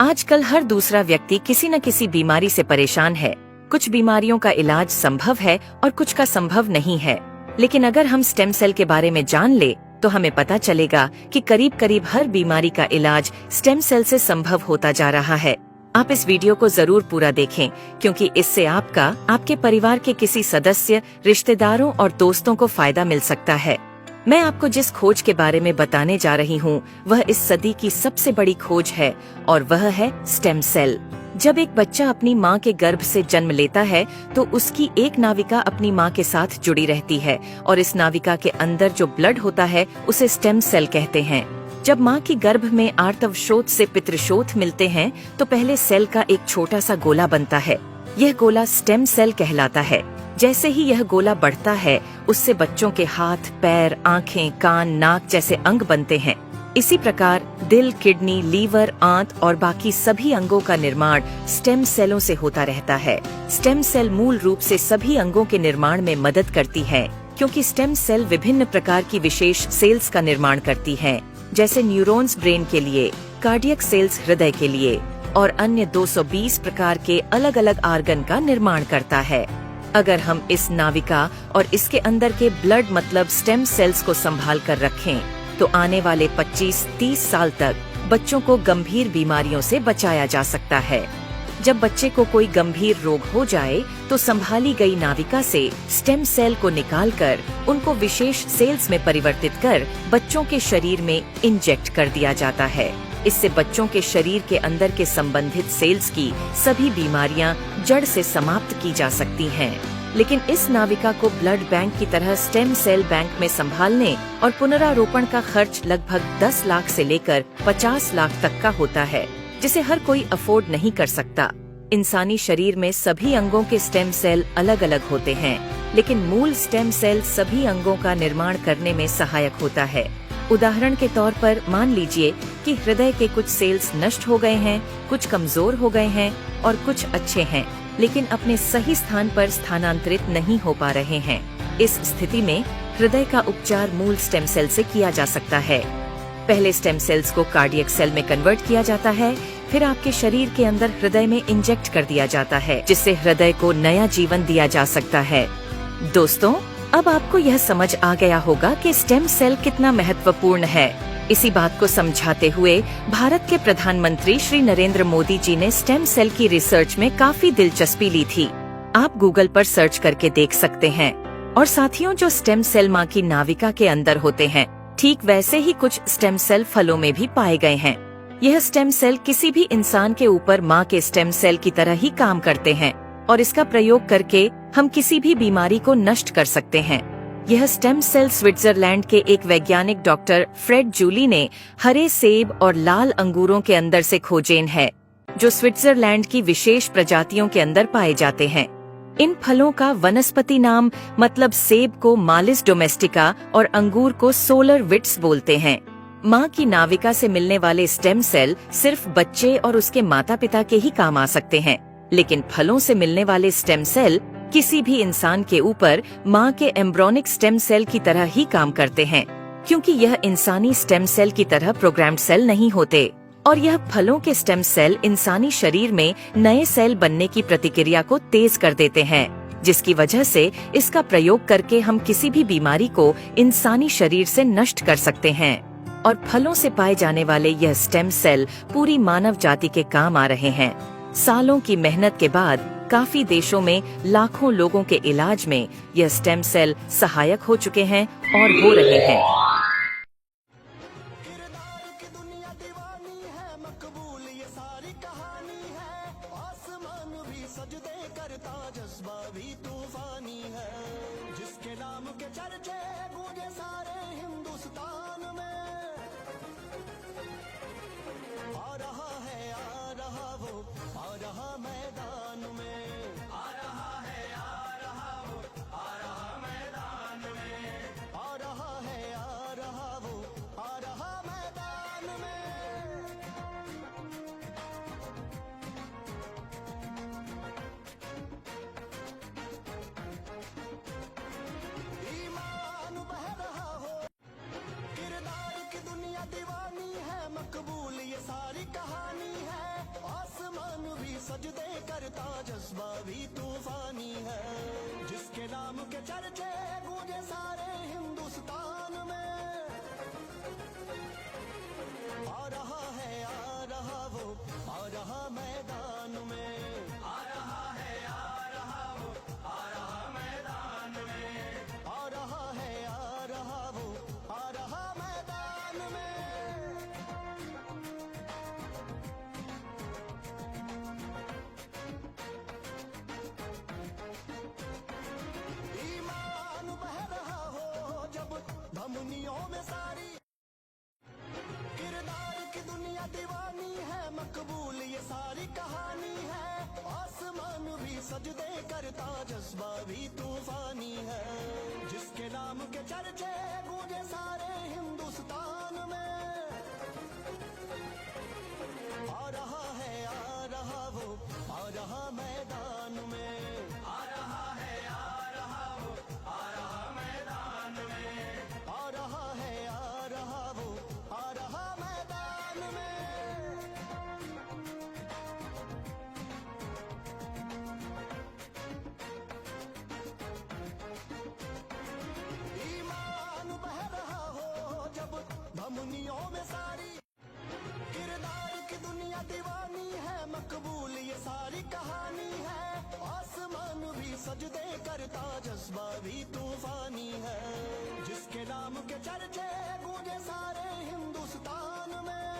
आजकल हर दूसरा व्यक्ति किसी न किसी बीमारी से परेशान है। कुछ बीमारियों का इलाज संभव है और कुछ का संभव नहीं है। लेकिन अगर हम स्टेम सेल के बारे में जान ले तो हमें पता चलेगा कि करीब करीब हर बीमारी का इलाज स्टेम सेल से संभव होता जा रहा है। आप इस वीडियो को जरूर पूरा देखें, क्योंकि इससे आपका, आपके परिवार के किसी सदस्य, रिश्तेदारों और दोस्तों को फायदा मिल सकता है। मैं आपको जिस खोज के बारे में बताने जा रही हूँ वह इस सदी की सबसे बड़ी खोज है और वह है स्टेम सेल। जब एक बच्चा अपनी माँ के गर्भ से जन्म लेता है तो उसकी एक नाविका अपनी माँ के साथ जुड़ी रहती है और इस नाविका के अंदर जो ब्लड होता है उसे स्टेम सेल कहते हैं। जब माँ की गर्भ में आर्तव शोथ से पितृशोथ मिलते हैं तो पहले सेल का एक छोटा सा गोला बनता है। यह गोला स्टेम सेल कहलाता है। जैसे ही यह गोला बढ़ता है उससे बच्चों के हाथ, पैर, आँखें, कान, नाक जैसे अंग बनते हैं। इसी प्रकार दिल, किडनी, लीवर, आंत और बाकी सभी अंगों का निर्माण स्टेम सेलों से होता रहता है। स्टेम सेल मूल रूप से सभी अंगों के निर्माण में मदद करती है, क्योंकि स्टेम सेल विभिन्न प्रकार की विशेष सेल्स का निर्माण करती हैं, जैसे न्यूरॉन्स ब्रेन के लिए, कार्डियक सेल्स हृदय के लिए और अन्य 220 प्रकार के अलग अलग आर्गन का निर्माण करता है। अगर हम इस नाविका और इसके अंदर के ब्लड मतलब स्टेम सेल्स को संभाल कर रखें तो आने वाले 25-30 साल तक बच्चों को गंभीर बीमारियों से बचाया जा सकता है। जब बच्चे को कोई गंभीर रोग हो जाए तो संभाली गई नाविका से स्टेम सेल को निकालकर उनको विशेष सेल्स में परिवर्तित कर बच्चों के शरीर में इंजेक्ट कर दिया जाता है। इससे बच्चों के शरीर के अंदर के संबंधित सेल्स की सभी बीमारियां जड़ से समाप्त की जा सकती हैं। लेकिन इस नाविका को ब्लड बैंक की तरह स्टेम सेल बैंक में संभालने और पुनरारोपण का खर्च लगभग 10 लाख से लेकर 50 लाख तक का होता है, जिसे हर कोई अफोर्ड नहीं कर सकता। इंसानी शरीर में सभी अंगों के स्टेम सेल अलग अलग होते हैं, लेकिन मूल स्टेम सेल सभी अंगों का निर्माण करने में सहायक होता है। उदाहरण के तौर पर मान लीजिए कि हृदय के कुछ सेल्स नष्ट हो गए हैं, कुछ कमजोर हो गए हैं और कुछ अच्छे हैं, लेकिन अपने सही स्थान पर स्थानांतरित नहीं हो पा रहे हैं। इस स्थिति में हृदय का उपचार मूल स्टेम सेल से किया जा सकता है। पहले स्टेम सेल्स को कार्डियक सेल में कन्वर्ट किया जाता है, फिर आपके शरीर के अंदर हृदय में इंजेक्ट कर दिया जाता है, जिससे हृदय को नया जीवन दिया जा सकता है। दोस्तों, अब आपको यह समझ आ गया होगा कि स्टेम सेल कितना महत्वपूर्ण है। इसी बात को समझाते हुए भारत के प्रधानमंत्री श्री नरेंद्र मोदी जी ने स्टेम सेल की रिसर्च में काफी दिलचस्पी ली थी। आप गूगल पर सर्च करके देख सकते हैं। और साथियों, जो स्टेम सेल माँ की नाविका के अंदर होते हैं, ठीक वैसे ही कुछ स्टेम सेल फलों में भी पाए गए हैं। यह स्टेम सेल किसी भी इंसान के ऊपर माँ के स्टेम सेल की तरह ही काम करते हैं और इसका प्रयोग करके हम किसी भी बीमारी को नष्ट कर सकते हैं। यह स्टेम सेल स्विट्जरलैंड के एक वैज्ञानिक डॉक्टर फ्रेड जूली ने हरे सेब और लाल अंगूरों के अंदर से खोजेन है, जो स्विट्जरलैंड की विशेष प्रजातियों के अंदर पाए जाते हैं। इन फलों का वनस्पति नाम मतलब सेब को मालिस डोमेस्टिका और अंगूर को सोलर विट्स बोलते हैं। माँ की नाविका से मिलने वाले स्टेम सेल सिर्फ बच्चे और उसके माता पिता के ही काम आ सकते हैं, लेकिन फलों से मिलने वाले स्टेम सेल किसी भी इंसान के ऊपर माँ के एम्ब्रोनिक स्टेम सेल की तरह ही काम करते हैं, क्योंकि यह इंसानी स्टेम सेल की तरह प्रोग्राम्ड सेल नहीं होते और यह फलों के स्टेम सेल इंसानी शरीर में नए सेल बनने की प्रतिक्रिया को तेज कर देते हैं, जिसकी वजह से इसका प्रयोग करके हम किसी भी बीमारी को इंसानी शरीर से नष्ट कर सकते हैं। और फलों से पाए जाने वाले यह स्टेम सेल पूरी मानव जाति के काम आ रहे हैं। सालों की मेहनत के बाद काफी देशों में लाखों लोगों के इलाज में यह स्टेम सेल सहायक हो चुके हैं और हो रहे हैं। जिसके नाम के चर्चे गूंजे सारे हिंदुस्तान में, आ रहा है, आ रहा वो, आ रहा मैदान में, आ रहा है, आ रहा वो, आ रहा मैदान में, आ रहा है, आ रहा वो, आ रहा मैदान में। ईमान बह रहा हो, किरदार की दुनिया दीवानी मकबूल ये सारी कहानी है। आसमान भी सजदे करता, जज्बा भी तूफानी है। जिसके नाम के चर्चे गूंजे सारे हिंदुस्तान में। आ रहा वो, आ रहा मैदान में। आ रहा है, आ रहा वो, आ रहा मैदान में। आ रहा है, आ रहा वो, आ रहा मैदान में। ईमान बह रहा हो जब धमनियों में सारी। किरदार की दुनिया दीवानी है, मकबूल ये सारी कहानी है। आसमान भी सजदे करता, जज्बा भी तूफानी है। जिसके नाम के चर्चे गूंजे सारे हिंदुस्तान में। आ रहा है, आ रहा वो, आ रहा मैदान में। आ रहा है, आ रहा वो, आ रहा मैदान में। आ रहा है, आ रहा वो, आ रहा मैदान में। ईमान बह रहा हो जब धमनियों में सारी। किरदार की दुनिया दीवानी है, मकबूल ये सारी कहानी है। आसमान भी सजदे करता, जज्बा भी तूफानी है। जिसके नाम के चर्चे गूंजे सारे हिंदुस्तान में।